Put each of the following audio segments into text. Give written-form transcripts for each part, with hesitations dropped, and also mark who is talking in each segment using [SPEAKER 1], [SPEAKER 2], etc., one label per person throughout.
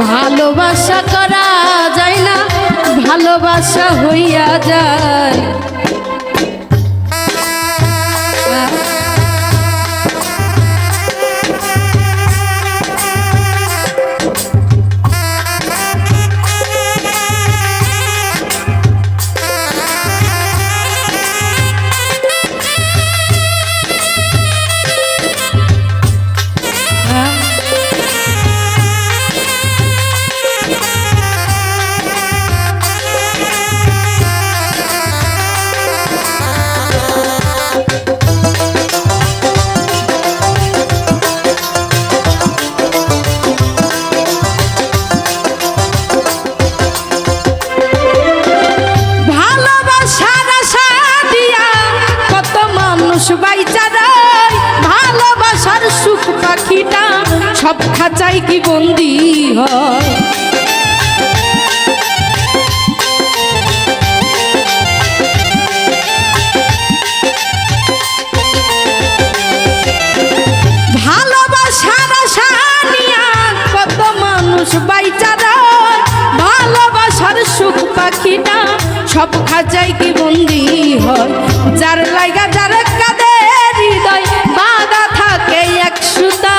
[SPEAKER 1] ভালোবাসা করা যায় না, ভালোবাসা হইয়া যায়। ভালোবাসার সুখ পাখিটা সব খাঁচাই কি বন্দি হয়। ভালোবাসার আশা নিয়া কত মানুষ বাইচা রয়, ভালোবাসার সুখ পাখিটা সব খাঁচাই কি বন্দি হয়। যার লাইগা যার কাঁদে হৃদয় বাঁধা থাকে এক সুতা,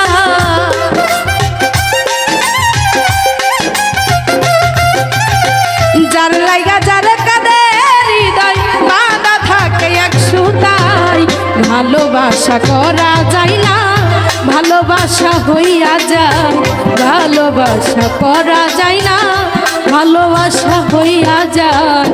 [SPEAKER 1] যার লাইগা যার কাঁদে হৃদয় বাঁধা থাকে এক সুতায়। ভালোবাসা করা যায় না, ভালোবাসা হইয়া যায়। ভালোবাসা করা যায় না, ভালোবাসা হইয়া যায়।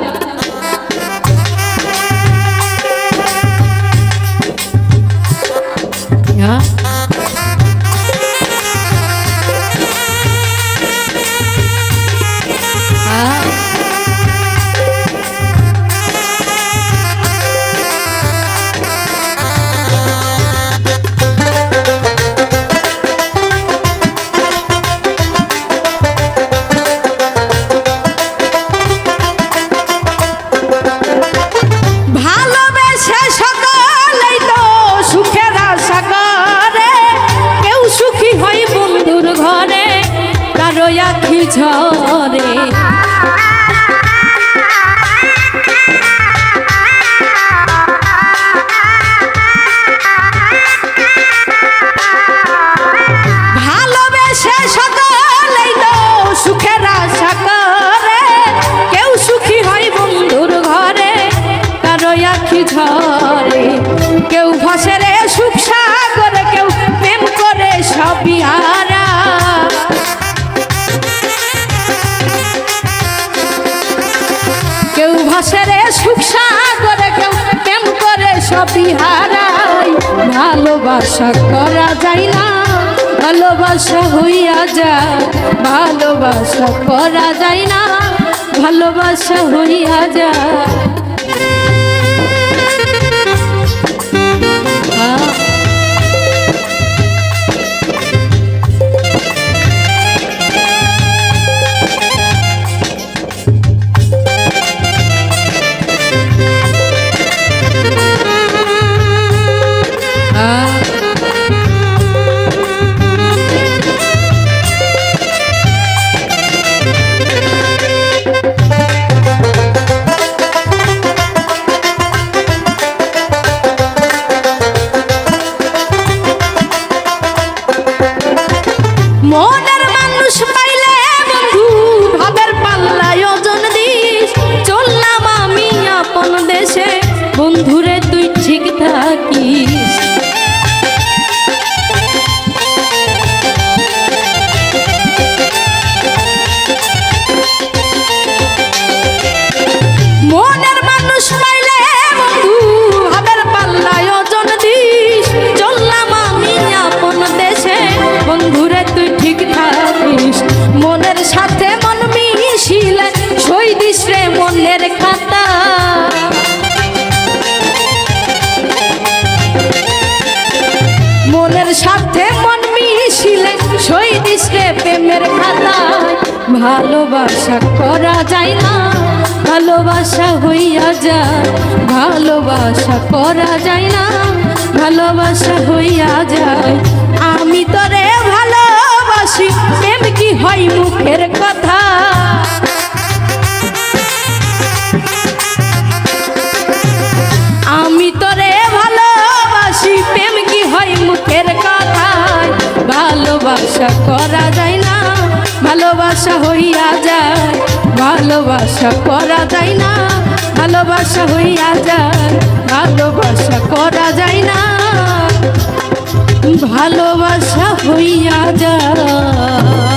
[SPEAKER 1] আখি ঝরে ভালোবেসে সকলেই তো সুখের আশা করে, কেউ সুখী হয় বন্ধুর ঘরে কারো আখি ঝরে। কেউ ভাসে রে সুখ সাগরে, কেউ প্রেম করে সবই হারা। কেউ ভাসে রে সুখ সাগরে, কেউ প্রেম করে সবই হারায়। ভালোবাসা করা যায় না, ভালোবাসা হইয়া যায়। ভালোবাসা করা যায় না, ভালোবাসা হইয়া যায়। মনের মানুষ পাইলে বন্ধু ভাবের পাল্লায় ওজন দিস। চললাম আমি আপন দেশে, বন্ধুরে তুই ঠিক থাকিস। মনের মানুষ পাইলে বন্ধু ভাবের পাল্লায় ওজন দিস। চললাম আমি আপন দেশে, বন্ধুরে তুই ঠিক থাকিস। মনের সাথে মন মিশিলে সই দিস রে মনের খাতা। মনের সাথে মন মিশিলে সই দিস রে প্রেমের খাতায়। ভালোবাসা করা যায় না, ভালোবাসা হইয়া যায়। ভালোবাসা করা যায় না, ভালোবাসা হইয়া যায়। আমি তোরে ভালোবাসি, প্রেম কি কি হয় মুখের কথা আমি তোরে ভালোবাসি প্রেম কি হয় মুখের কথায় ভালোবাসা করা যায় না ভালোবাসা হইয়া যায় ভালোবাসা করা যায় না ভালোবাসা হইয়া যায় ভালোবাসা করা যায় না ভালোবাসা হইয়া যায়।